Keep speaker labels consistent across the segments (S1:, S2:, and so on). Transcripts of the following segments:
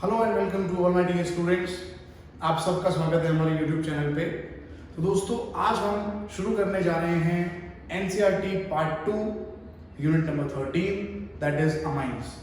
S1: Hello and welcome to all my dear students. आप सबका स्वागत है हमारे यूट्यूब चैनल पे। तो दोस्तों आज हम शुरू करने जा रहे हैं NCERT part 2 unit number 13 that is amines.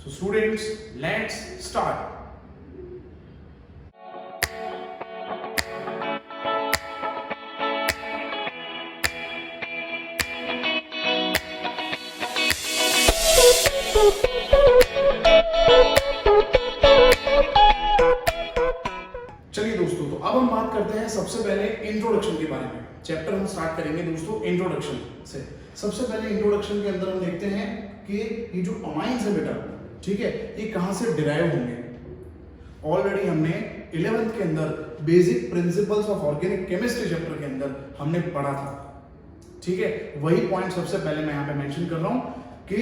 S1: So students let's start. चलिए दोस्तों, तो अब हम बात करते हैं सबसे पहले इंट्रोडक्शन के बारे में। चैप्टर हम स्टार्ट करेंगे दोस्तों इंट्रोडक्शन से। सबसे पहले इंट्रोडक्शन के अंदर हम देखते हैं कि ये जो अमाइंस है बेटा, ठीक है, ये कहां से डिराइव होंगे। ऑलरेडी हमने 11th के अंदर basic principles of organic chemistry chapter के अंदर हमने पढ़ा था, ठीक है। वही पॉइंट सबसे पहले मैं यहां पे मेंशन कर रहा हूं कि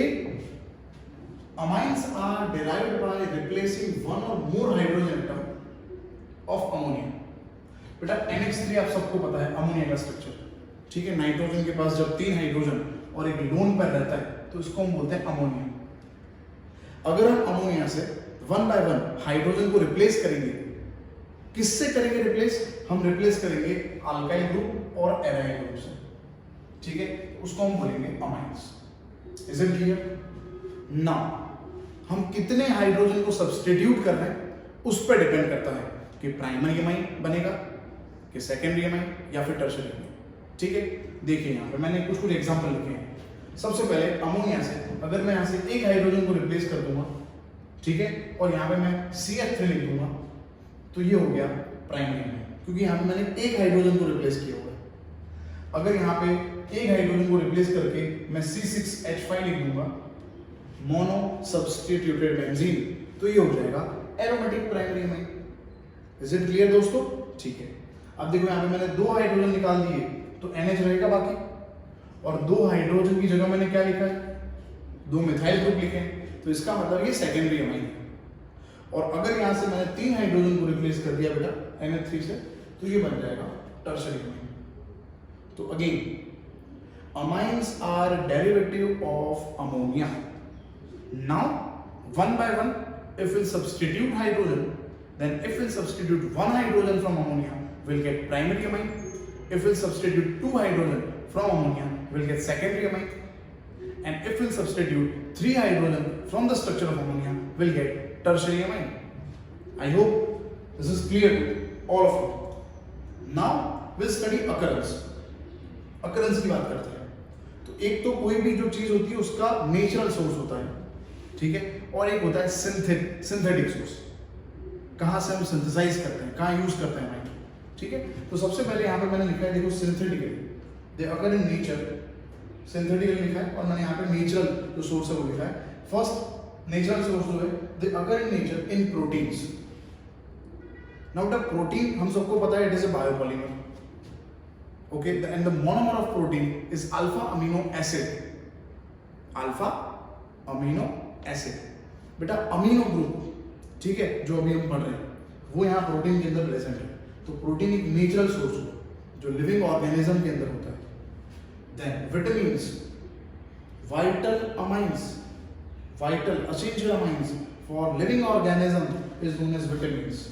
S1: amines are derived by replacing one or more hydrogen atom of ammonia. बेटा NH3 आप सबको पता है अमोनिया का स्ट्रक्चर, ठीक है। नाइट्रोजन के पास जब 3 हाइड्रोजन और एक लोन पर रहता है तो इसको हम बोलते हैं अमोनिया। अगर हम अमोनिया से वन बाय वन हाइड्रोजन को रिप्लेस करेंगे, किससे करेंगे रिप्लेस? हम रिप्लेस करेंगे अल्काइल ग्रुप और एराइल ग्रुप से, ठीक है। उसको हम बोलेंगे amines. Is it clear? Now हम कितने हाइड्रोजन को सब्स्टिट्यूट कर रहे हैं उस पर डिपेंड करता है कि प्राइमरी अमाइन बनेगा कि सेकेंडरी अमाइन या फिर टर्शियरी अमाइन, ठीक है। देखिए यहाँ पे मैंने कुछ एग्जांपल लिखे हैं। सबसे पहले अमोनिया से अगर मैं यहाँ से एक हाइड्रोजन को रिप्लेस कर दूंगा, ठीक है, और यहाँ पे मैं CH3 लिख दूंगा तो ये हो गया प्राइमरी अमाइन, क्योंकि यहाँ पे मैंने एक हाइड्रोजन को रिप्लेस किया हुआ। अगर यहाँ पे एक हाइड्रोजन को रिप्लेस करके मैं C6H5 लिख दूंगा, मोनो सब्स्टिट्यूटेड बेंजीन, तो ये हो जाएगा aromatic primary amine. Is it clear दोस्तों? ठीक है। अब देखो यहाँ पे मैंने 2 हाइड्रोजन निकाल दिए तो NH रहेगा बाकी, और 2 हाइड्रोजन की जगह मैंने क्या लिखा है? 2 मिथाइल ग्रुप लिखे हैं, तो इसका मतलब ये सेकेंडरी अमाइन है। और अगर यहाँ से मैंने 3 हाइड्रोजन को रिप्लेस कर दिया बेटा NH3 से, तो ये बन जाएगा टर्शियरी अमाइन। तो again amines are derivative of ammonia. Now one by one if we'll substitute hydrogen, then if we'll substitute 1 hydrogen from ammonia, we'll get primary amine. If we'll substitute 2 hydrogen from ammonia, we'll get secondary amine. And if we'll substitute 3 hydrogen from the structure of ammonia, we'll get tertiary amine. I hope this is clear to all of you. Now we'll study occurrence. Occurrence की बात करते हैं। तो एक तो कोई भी जो चीज होती है उसका नेचुरल सोर्स होता है, ठीक है, और एक होता है सिंथेटिक सोर्स। कहां से हम सिंथेसाइज करते हैं, कहां यूज करते हैं माइंड, ठीक है। तो सबसे पहले यहां पे मैंने लिखा है, देखो synthetically they occur in nature, synthetically लिखा है, और मैंने यहां पे नेचुरल जो सोर्स है वो लिखा है। फर्स्ट नेचुरल सोर्स जो है they occur in nature in proteins. Now the protein हम सबको पता है it is a biopolymer, okay, and the monomer of protein is alpha amino acid. Alpha amino acid बेटा अमीनो ग्रुप, ठीक है, जो अभी हम पढ़ रहे हैं वो यहाँ प्रोटीन के अंदर प्रेजेंट है। तो प्रोटीन एक नेचुरल सोर्स है जो लिविंग ऑर्गेनिज्म के अंदर होता है। Then vitamins, vital amines, vital essential amines for living organism is known as vitamins,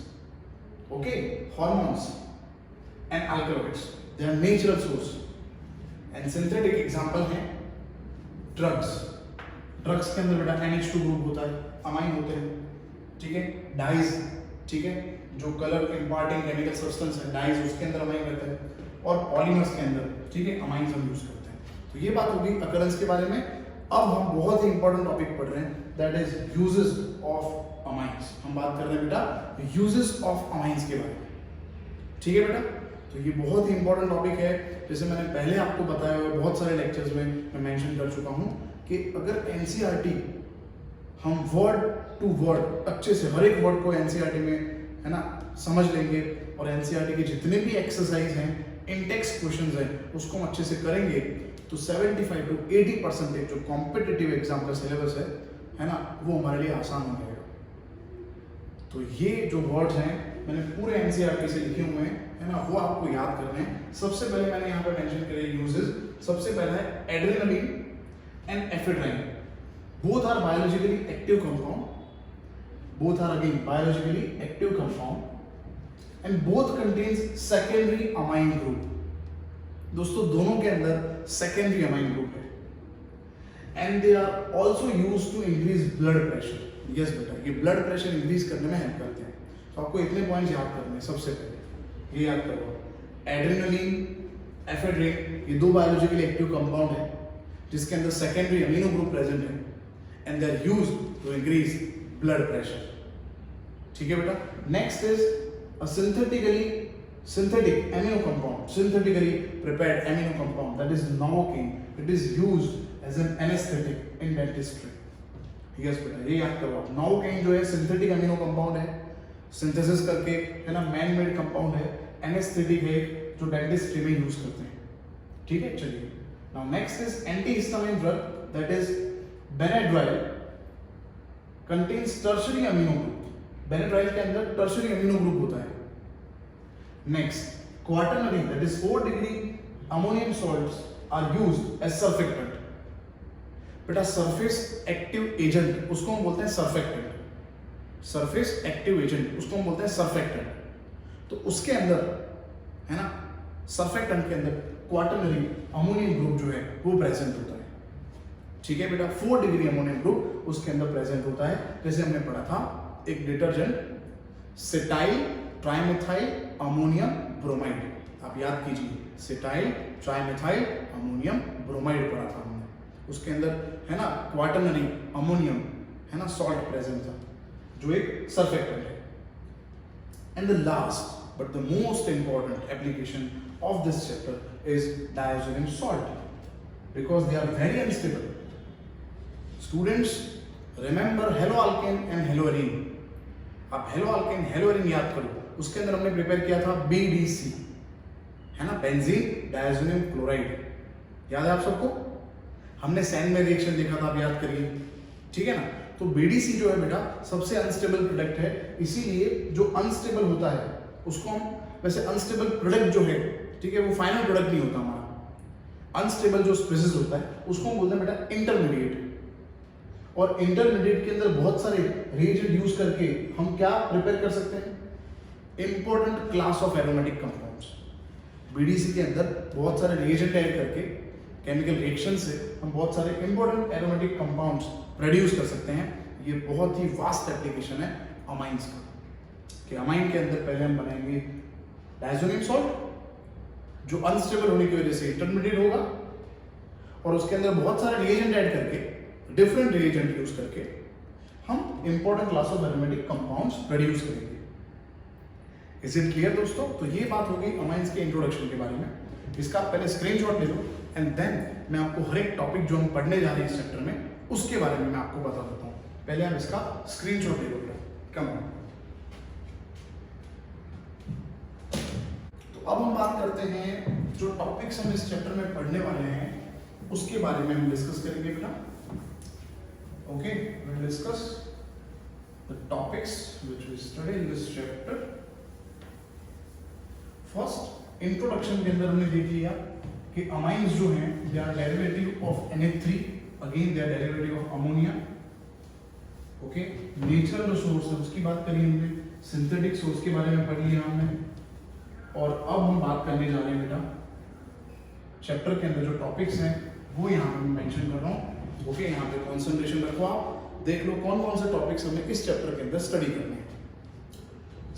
S1: okay. Hormones and alkaloids, they are natural source. And synthetic example है ड्रग्स। ड्रग्स के अंदर बेटा NH2 ग्रुप होता है, अमाइन होते हैं, ठीक है। डाइज, ठीक है, जो कलर इंपार्टिंग केमिकल सब्सटेंस है डाइज, उसके अंदर अमाइन रहता है, और पॉलीमर्स के अंदर, ठीक है, अमाइंस हम यूज करते हैं। तो ये बात होगी अकरेंस के बारे में। अब हम बहुत ही इंपॉर्टेंट टॉपिक पढ़ रहे हैं that is uses of amines. हम बात कर रहे हैं बेटा यूजेस ऑफ अमाइंस के बारे में, ठीक है बेटा। तो ये बहुत ही इंपॉर्टेंट टॉपिक है। जैसे मैंने पहले आपको बताया और बहुत सारे लेक्चर्स में मैं मेंशन कर चुका हूँ कि अगर NCERT हम वर्ड टू वर्ड अच्छे से हर एक वर्ड को NCERT में, है ना, समझ लेंगे, और NCERT के जितने भी एक्सरसाइज हैं, इन-टेक्स्ट क्वेश्चंस हैं, उसको हम अच्छे से करेंगे तो 75 to 80% जो कॉम्पिटिटिव एग्जाम का सिलेबस है ना, वो हमारे लिए आसान हो जाएगा। तो ये जो वर्ड्स हैं मैंने पूरे NCERT से लिखे हुए हैं, है ना, वो आपको याद करने हैं। सबसे पहले मैंने यहाँ पे मेंशन करे यूजेस। सबसे पहला है adrenaline and ephedrine. Both are biologically active compound. both are again biologically active compound and both contains secondary amine group. दोस्तों दोनों के अंदर secondary amine group है and they are also used to increase blood pressure. Yes बेटा, ये blood pressure increase करने में help करते हैं. तो आपको इतने पॉइंट्स याद करने हैं. सबसे पहले ये याद करो, एड्रेनलिन, एफेड्रिन, ये दो बायोलॉजिकली एक्टिव कंपाउंड है जिसके अंदर सेकेंडरी अमीनो ग्रुप प्रेजेंट है and they are used to increase blood pressure. ठीक है बेटा. Next is a synthetic amino compound, synthetically prepared amino compound, that is novocaine. It is used as an anesthetic in dentistry. Yes बेटा, ये याद करो आप. novocaine जो है सिंथेटिक अमीनो कंपाउंड है, सिंथेसिस करके है ना, मैन मेड कंपाउंड है, एनेस्थेटिक है जो डेंटिस्ट्री में यूज करते हैं. ठीक है. चलिए, now next is antihistamine drug, that is Benadryl, contains tertiary amino group. Benadryl के अंदर टर्शरी अमीनो ग्रुप होता है. Next, quaternary, that is 4-degree ammonium salts are used as surfactant. बेटा सरफेस एक्टिव एजेंट उसको हम बोलते हैं सर्फेक्टेंट. सरफेस एक्टिव एजेंट उसको हम बोलते हैं सर्फेक्टेंट. तो उसके अंदर है ना, सर्फेक्टेंट के अंदर क्वाटरनरी अमोनियम ग्रुप जो है वो प्रेजेंट होता है. ठीक है बेटा. 4-degree अमोनियम ग्रुप उसके अंदर प्रेजेंट होता है. जैसे हमने पढ़ा था एक डिटर्जेंट सेटाइल ट्राइमेथाइल अमोनियम ब्रोमाइड, आप याद कीजिए, सेटाइल ट्राइमेथाइल अमोनियम ब्रोमाइड पढ़ा था हमने. उसके अंदर है ना क्वाटरनरी अमोनियम है ना सॉल्ट प्रेजेंट था जो एक सर्फेक्टेंट है. And the last but the most important application of this chapter is diazonium salt because they are very unstable. Students remember haloalkane and haloarene. आप haloalkane haloarene याद करो. उसके अंदर हमने prepare किया था BDC, है ना, बेंजीन डायज़ोनियम क्लोराइड. याद है आप सबको? हमने सैन में रिएक्शन देखा था, आप याद करिए. ठीक है ना. तो BDC जो है बेटा सबसे अनस्टेबल प्रोडक्ट है. इसीलिए जो अनस्टेबल होता है उसको हम, वैसे अनस्टेबल प्रोडक्ट जो है, ठीक है, वो फाइनल प्रोडक्ट नहीं होता हमारा. अनस्टेबल जो स्पीसीज होता है उसको हम बोलते हैं बेटा इंटरमीडिएट. और इंटरमीडिएट के अंदर बहुत सारे रिएजेंट यूज करके हम क्या प्रिपेयर कर सकते हैं? Important class of aromatic compounds. BDC के अंदर बहुत सारे रिएजेंट ऐड करके केमिकल रिएक्शन से हम बहुत सारे इंपॉर्टेंट एरोमेटिक कंपाउंड्स प्रोड्यूस कर सकते हैं. ये बहुत ही वास्ट एप्लीकेशन है अमाइंस का. कि अमाइन के अंदर पहले हम बनाएंगे डायज़ोनियम सॉल्ट जो अनस्टेबल होने की वजह से इंटरमीडिएट होगा, और उसके अंदर बहुत सारे रिएजेंट ऐड करके, डिफरेंट रिएजेंट यूज करके हम important class of aromatic compounds produce करेंगे. इज इट क्लियर दोस्तों? तो ये बात हो गई अमाइंस के इंट्रोडक्शन के बारे में. इसका पहले स्क्रीनशॉट ले लो एंड देन मैं आपको हर एक टॉपिक जो हम पढ़ने जा रहे हैं इस चैप्टर में उसके बारे में मैं आपको बता देता हूँ. पहले आप इसका स्क्रीनशॉट ले लो. Come on. तो अब हम बात करते हैं जो टॉपिक्स हम इस चैप्टर में पढ़ने वाले हैं उसके बारे में हम डिस्कस करेंगे बेटा. Okay, we will discuss the topics which we study in this chapter. First introduction के अंदर हमने देख लिया कि अमाइंस जो हैं they are derivative of NH3, again they are derivative of ammonia. Okay, natural source है उसकी बात करी हमने, सिंथेटिक सोर्स के बारे में पढ़ लिया हमने. और अब हम बात करने जा रहे हैं बेटा चैप्टर के अंदर जो टॉपिक्स हैं वो यहाँ पे मेंशन कर रहा हूँ. ओके, यहाँ पे कंसंट्रेशन रखो, आप देख लो कौन कौन से टॉपिक्स हमें इस चैप्टर के अंदर स्टडी करने हैं.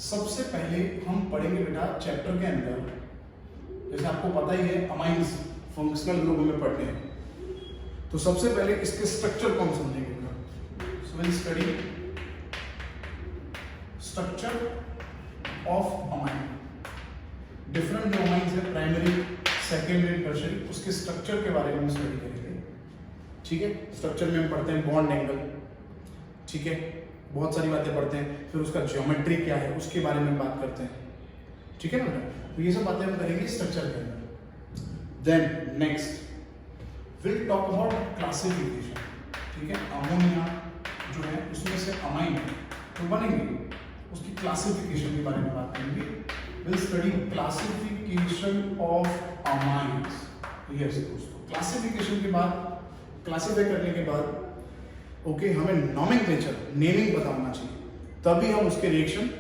S1: सबसे पहले हम पढ़ेंगे बेटा चैप्टर के अंदर, जैसे आपको पता ही है अमाइंस फंक्शनल ग्रुप में पढ़ते हैं, तो सबसे पहले इसके स्ट्रक्चर को हम समझेंगे बेटा. So will study structure of amine. Different जो अमाइंस है, प्राइमरी, सेकेंडरी, टर्शियरी, उसके स्ट्रक्चर के बारे में हम स्टडी करेंगे. ठीक है. स्ट्रक्चर में हम पढ़ते हैं बॉन्ड एंगल. ठीक है, बहुत सारी बातें पढ़ते हैं. फिर उसका ज्योमेट्री क्या है उसके बारे में बात करते हैं. ठीक है ना बेटा. तो ये सब बातें हम करेंगे स्ट्रक्चर के अंदर. Then next will talk about classification. ठीक है, अमोनिया जो है उसमें से अमाइन तो बनेंगे, उसकी क्लासिफिकेशन के बारे में बात करेंगे. Will study classification of amines. Yes दोस्तों, क्लासिफिकेशन के बाद, क्लासिफाई करने के बाद ओके, हमें नॉमेनक्लेचर, नेमिंग पता होना चाहिए. तभी हम उसके रिएक्शन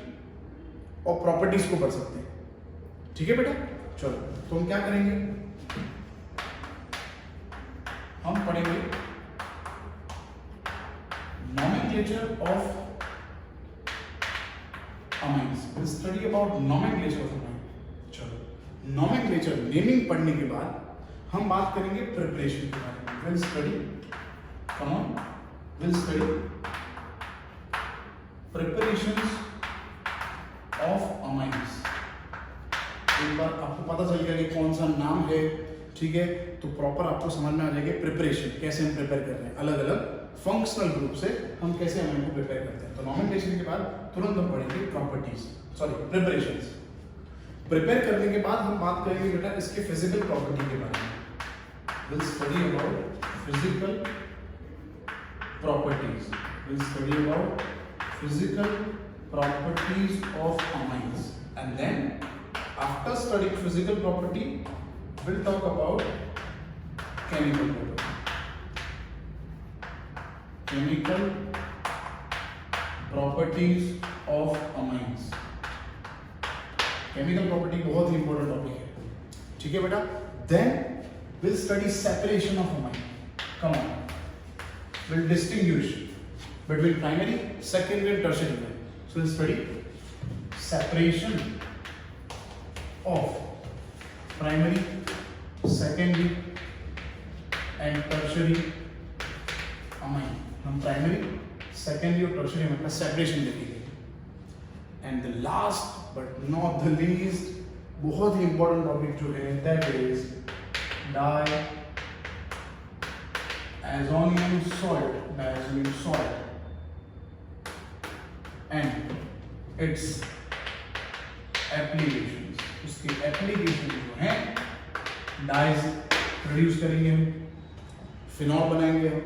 S1: और प्रॉपर्टीज को पढ़ सकते हैं। ठीक है बेटा, चलो तो हम क्या करेंगे, हम पढ़ेंगे nomenclature of amines, will study about nomenclature of amines. चलो नॉमेनक्लेचर नेमिंग पढ़ने के बाद हम बात करेंगे प्रिपरेशन के बारे में। Will study, come on, will study preparations of amines. एक बार आपको पता चल गया कि कौन सा नाम है, ठीक है, तो प्रॉपर आपको समझ में आ जाएगा प्रिपरेशन कैसे हम प्रिपेयर कर रहे हैं, अलग अलग फंक्शनल ग्रुप से हम कैसे अमाइन को प्रिपेयर करते हैं। तो नॉमेनक्लेचर के बाद तुरंत हम पढ़ेंगे प्रॉपर्टीज, सॉरी प्रिपरेशंस। प्रिपेयर करने के बाद हम बात करेंगे बेटा इसके फिजिकल प्रॉपर्टी के बारे में। Will study about physical properties, will study about physical properties of amines, and then after studying physical property we'll talk about chemical property, chemical properties of amines। chemical property बहुत ही important topic है, ठीक है बेटा। then we'll study separation of amine, come on, we'll distinguish between primary, secondary and tertiary amine। so we'll study separation of primary, secondary and tertiary amine। हम primary, secondary और tertiary amine का separation देखेंगे। And the last but not the least बहुत ही important topic जो है that is diazonium salt, diazonium salt and its application. उसके application जो है, डाइज प्रोड्यूस करेंगे हम, फिनॉल बनाएंगे हम,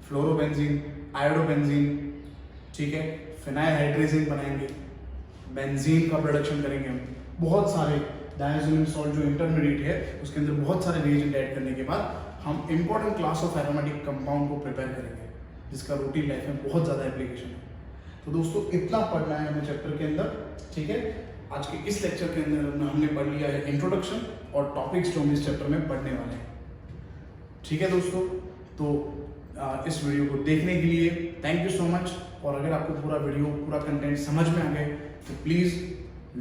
S1: फ्लोरोबेंजीन, आयोडोबेंजीन, ठीक है, फिनाइल हाइड्रेजिन बनाएंगे, बेंजीन का प्रोडक्शन करेंगे हम। बहुत सारे डायज़ोनियम सॉल्ट जो इंटरमीडिएट है उसके अंदर बहुत सारे रिएजेंट ऐड करने के बाद हम important class of aromatic compound को प्रिपेयर करेंगे जिसका रूटीन लाइफ में बहुत ज़्यादा एप्लीकेशन है। तो दोस्तों इतना पढ़ना है हमें चैप्टर के अंदर, ठीक है। आज के इस लेक्चर के अंदर हमने पढ़ लिया है इंट्रोडक्शन और टॉपिक्स जो हम इस चैप्टर में पढ़ने वाले हैं, ठीक है दोस्तों। तो इस वीडियो को देखने के लिए थैंक यू सो मच। और अगर आपको पूरा वीडियो, पूरा कंटेंट समझ में आ गए तो प्लीज़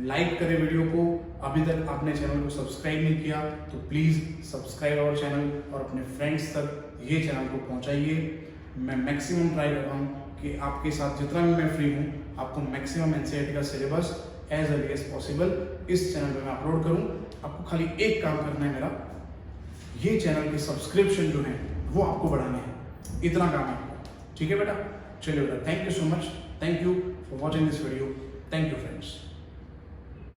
S1: लाइक करें वीडियो को। अभी तक आपने चैनल को सब्सक्राइब नहीं किया तो प्लीज़ सब्सक्राइब आवर चैनल और अपने फ्रेंड्स तक ये चैनल को पहुंचाइए। मैं मैक्सिमम ट्राई कर रहा हूँ कि आपके साथ जितना भी मैं फ्री हूँ आपको मैक्सिमम एनसीईआरटी का syllabus as early as possible इस चैनल पे मैं अपलोड करूँ। आपको खाली एक काम करना है मेरा, ये चैनल के सब्सक्रिप्शन जो है वो आपको बढ़ाने हैं, इतना काम है, ठीक है बेटा। चलिए बेटा, thank you so much, thank you for watching this video, thank you friends.